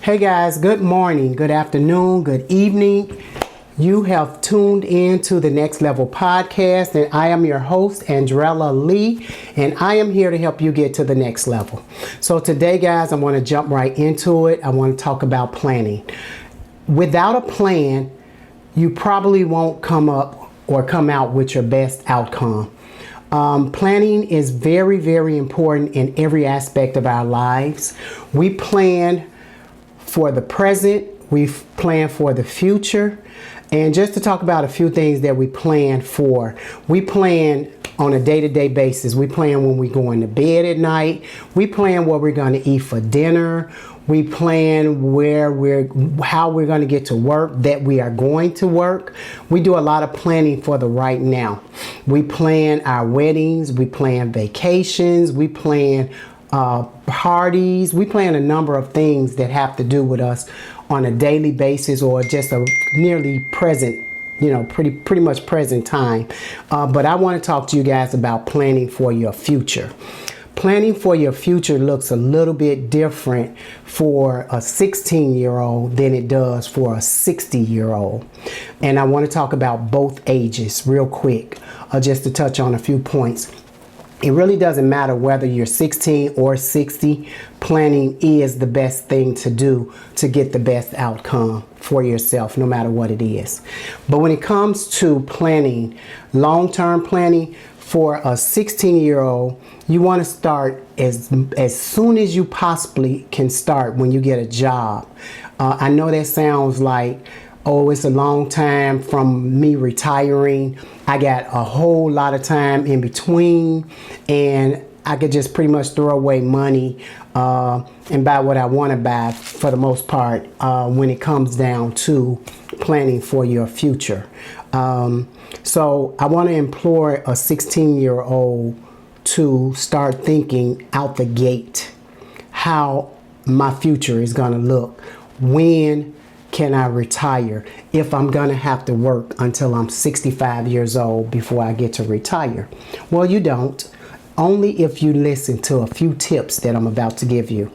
Hey guys, good morning, good afternoon, good evening. You have tuned in to the Next Level Podcast, and I am your host, Andrella Lee, and I am here to help you get to the next level. So today, guys, I want to jump right into it. I want to talk about planning. Without a plan, you probably won't come up or come out with your best outcome. Planning is very, very important in every aspect of our lives. We plan for the present, we plan for the future. And just to talk about a few things that we plan for, we plan on a day-to-day basis. We plan when we're going to bed at night. We plan what we're going to eat for dinner. We plan how we're going to get to work, that we are going to work. We do a lot of planning for the right now. We plan our weddings. We plan vacations. We plan parties. We plan a number of things that have to do with us on a daily basis or just a nearly present, pretty much present time. But I want to talk to you guys about planning for your future. Planning for your future looks a little bit different for a 16-year-old than it does for a 60-year-old. And I want to talk about both ages real quick, just to touch on a few points. It really doesn't matter whether you're 16 or 60. Planning is the best thing to do to get the best outcome for yourself, no matter what it is. But when it comes to planning, long-term planning for a 16-year-old, you want to start as soon as you possibly can start when you get a job. I know that sounds like, oh, it's a long time from me retiring. I got a whole lot of time in between, and I could just pretty much throw away money and buy what I want to buy for the most part when it comes down to planning for your future. So I want to implore a 16-year-old to start thinking out the gate how my future is going to look. When can I retire if I'm going to have to work until I'm 65 years old before I get to retire? Well, you don't. Only if you listen to a few tips that I'm about to give you.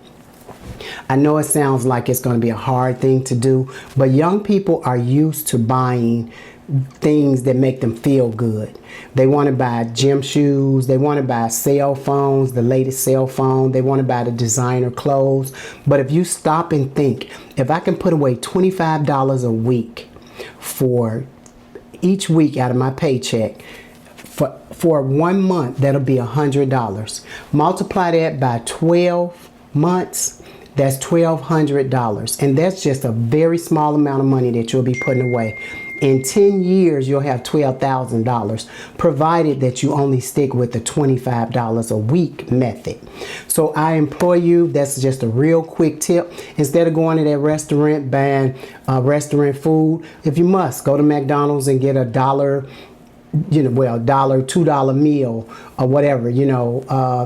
I know it sounds like it's going to be a hard thing to do, but young people are used to buying things that make them feel good. They want to buy gym shoes. They want to buy cell phones, the latest cell phone. They want to buy the designer clothes. But if you stop and think, if I can put away $25 a week for each week out of my paycheck, for 1 month, that'll be $100. Multiply that by 12 months, that's $1,200. And that's just a very small amount of money that you'll be putting away. In 10 years, you'll have $12,000, provided that you only stick with the $25 a week method. So I implore you, that's just a real quick tip. Instead of going to that restaurant, buying restaurant food, if you must, go to McDonald's and get $1, $2 meal or whatever,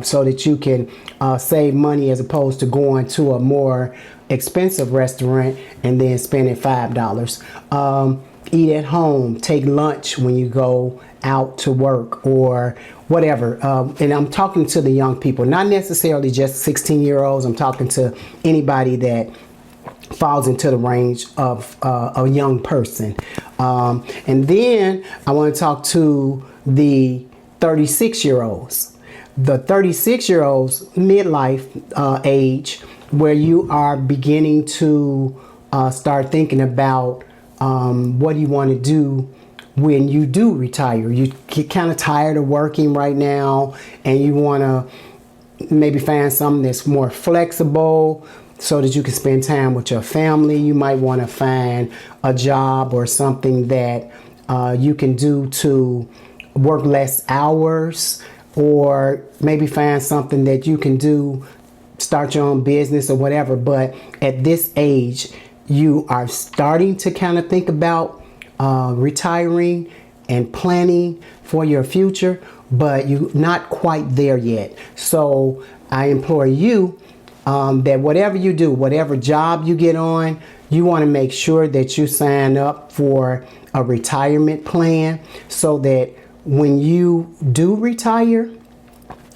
so that you can save money as opposed to going to a more expensive restaurant and then spending $5. Eat at home, take lunch when you go out to work or whatever. And I'm talking to the young people, not necessarily just 16-year-olds. I'm talking to anybody that falls into the range of a young person. And then I want to talk to the 36-year-olds. The 36-year-olds, midlife age, where you are beginning to start thinking about what do you want to do when you do retire. You get kind of tired of working right now and you want to maybe find something that's more flexible so that you can spend time with your family. You might want to find a job or something that you can do to work less hours, or maybe find something that you can do, start your own business or whatever. But at this age, you are starting to kind of think about retiring and planning for your future, but you're not quite there yet. So I implore you that whatever you do, whatever job you get on, you want to make sure that you sign up for a retirement plan so that when you do retire,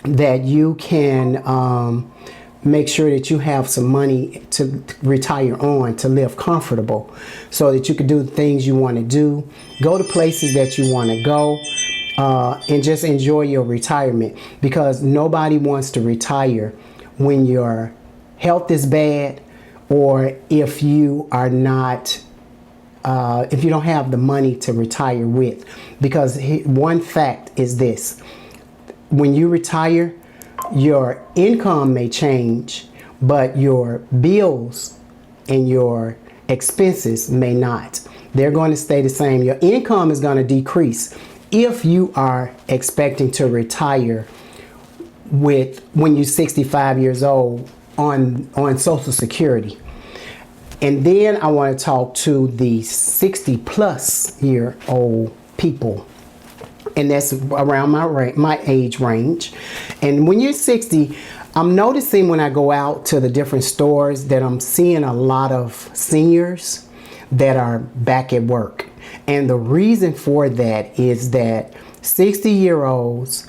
that you can make sure that you have some money to retire on, to live comfortable, so that you can do the things you want to do, go to places that you want to go, and just enjoy your retirement, because nobody wants to retire when your health is bad, or if you are not, if you don't have the money to retire with. Because one fact is this: when you retire, your income may change, but your bills and your expenses may not. They're going to stay the same. Your income is going to decrease if you are expecting to retire when you're 65 years old on Social Security. And then I want to talk to the 60 plus year old people, and that's around my age range. And when you're 60, I'm noticing when I go out to the different stores that I'm seeing a lot of seniors that are back at work. And the reason for that is that 60-year-olds,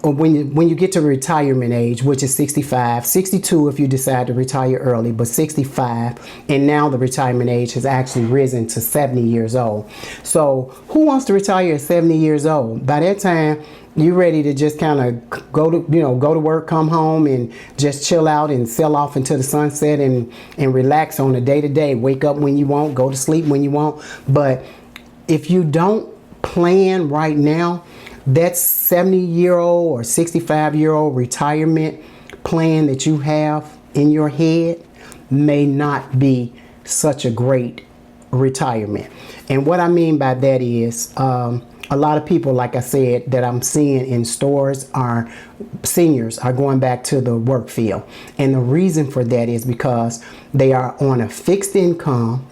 when you get to retirement age, which is 65, 62 if you decide to retire early, but 65, and now the retirement age has actually risen to 70 years old. So who wants to retire at 70 years old? By that time, you're ready to just kind of go to work, come home, and just chill out and sail off into the sunset and relax on a day-to-day. Wake up when you want, go to sleep when you want. But if you don't plan right now, that 70-year-old or 65-year-old retirement plan that you have in your head may not be such a great retirement. And what I mean by that is, a lot of people, like I said, that I'm seeing in stores are seniors are going back to the work field. And the reason for that is because they are on a fixed income,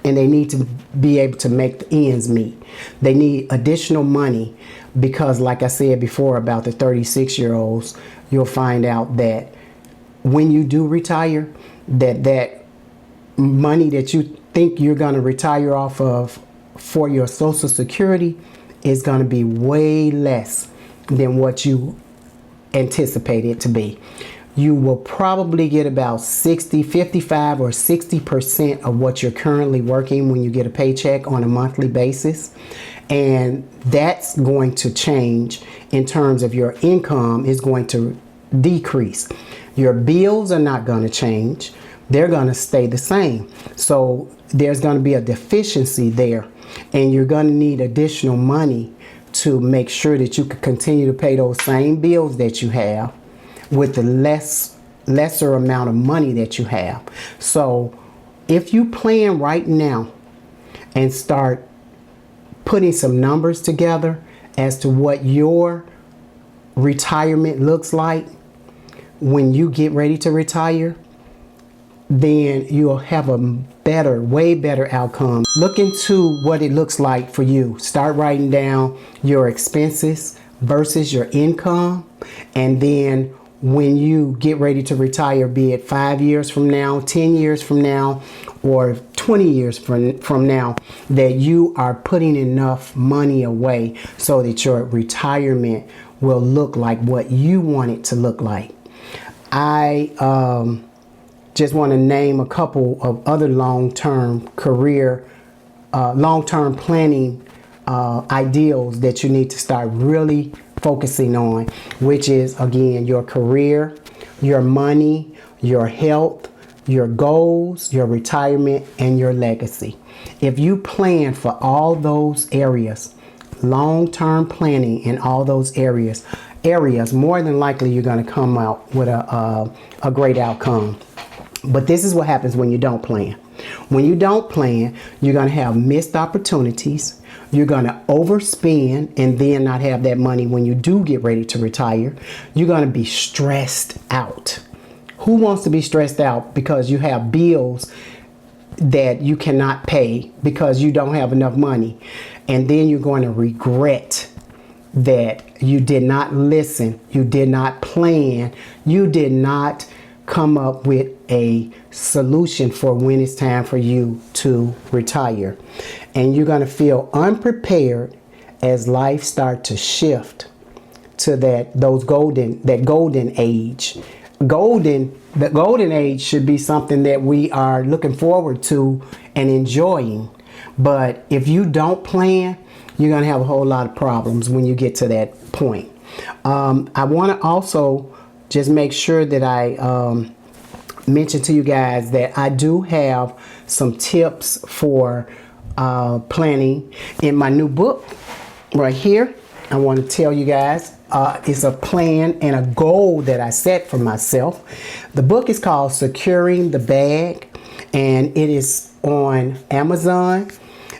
and they need to be able to make the ends meet. They need additional money because, like I said before about the 36-year-olds, you'll find out that when you do retire, that money that you think you're going to retire off of for your Social Security is going to be way less than what you anticipate it to be. You will probably get about 55 or 60% of what you're currently working when you get a paycheck on a monthly basis. And that's going to change in terms of your income is going to decrease. Your bills are not going to change. They're going to stay the same. So there's going to be a deficiency there, and you're going to need additional money to make sure that you can continue to pay those same bills that you have with the lesser amount of money that you have. So if you plan right now and start putting some numbers together as to what your retirement looks like when you get ready to retire, then you'll have a way better outcome. Look into what it looks like for you. Start writing down your expenses versus your income, and then when you get ready to retire, be it 5 years from now, 10 years from now, or 20 years from now, that you are putting enough money away so that your retirement will look like what you want it to look like. I just want to name a couple of other long-term planning ideals that you need to start really focusing on, which is, again, your career, your money, your health, your goals, your retirement, and your legacy. If you plan for all those areas, long-term planning in all those areas, more than likely you're going to come out with a great outcome. But this is what happens when you don't plan. When you don't plan, you're going to have missed opportunities. You're going to overspend and then not have that money when you do get ready to retire. You're going to be stressed out. Who wants to be stressed out because you have bills that you cannot pay because you don't have enough money? And then you're going to regret that you did not listen, you did not plan, you did not come up with a solution for when it's time for you to retire. And you're going to feel unprepared as life starts to shift to that golden age the golden age should be something that we are looking forward to and enjoying. But if you don't plan, you're going to have a whole lot of problems when you get to that point. I want to also just make sure that I mention to you guys that I do have some tips for planning in my new book right here. I want to tell you guys it's a plan and a goal that I set for myself. The book is called Securing the Bag, and it is on Amazon.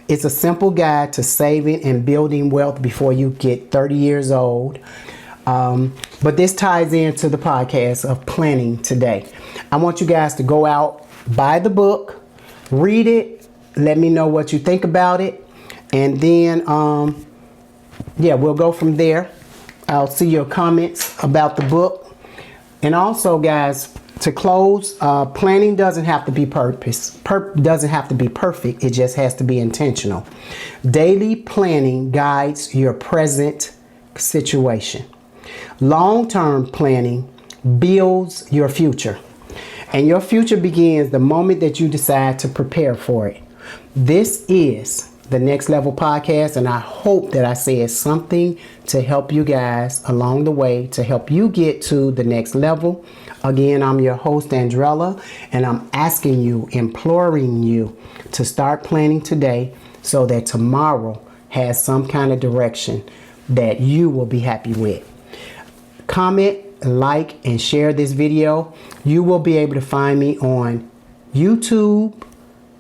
It's a simple guide to saving and building wealth before you get 30 years old. But this ties into the podcast of planning today. I want you guys to go out, buy the book, read it, let me know what you think about it, and then we'll go from there. I'll see your comments about the book. And also, guys, to close, planning doesn't have to be doesn't have to be perfect. It just has to be intentional. Daily planning guides your present situation. Long-term planning builds your future. And your future begins the moment that you decide to prepare for it. This is the Next Level Podcast, and I hope that I said something to help you guys along the way to help you get to the next level. Again, I'm your host, Andrella, and I'm asking you, imploring you to start planning today so that tomorrow has some kind of direction that you will be happy with. Comment, like, and share this video. You will be able to find me on YouTube,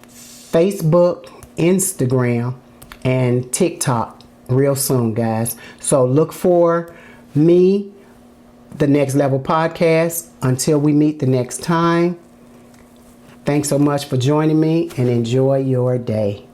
Facebook, Instagram, and TikTok real soon, guys. So look for me, the Next Level Podcast. Until we meet the next time, thanks so much for joining me and enjoy your day.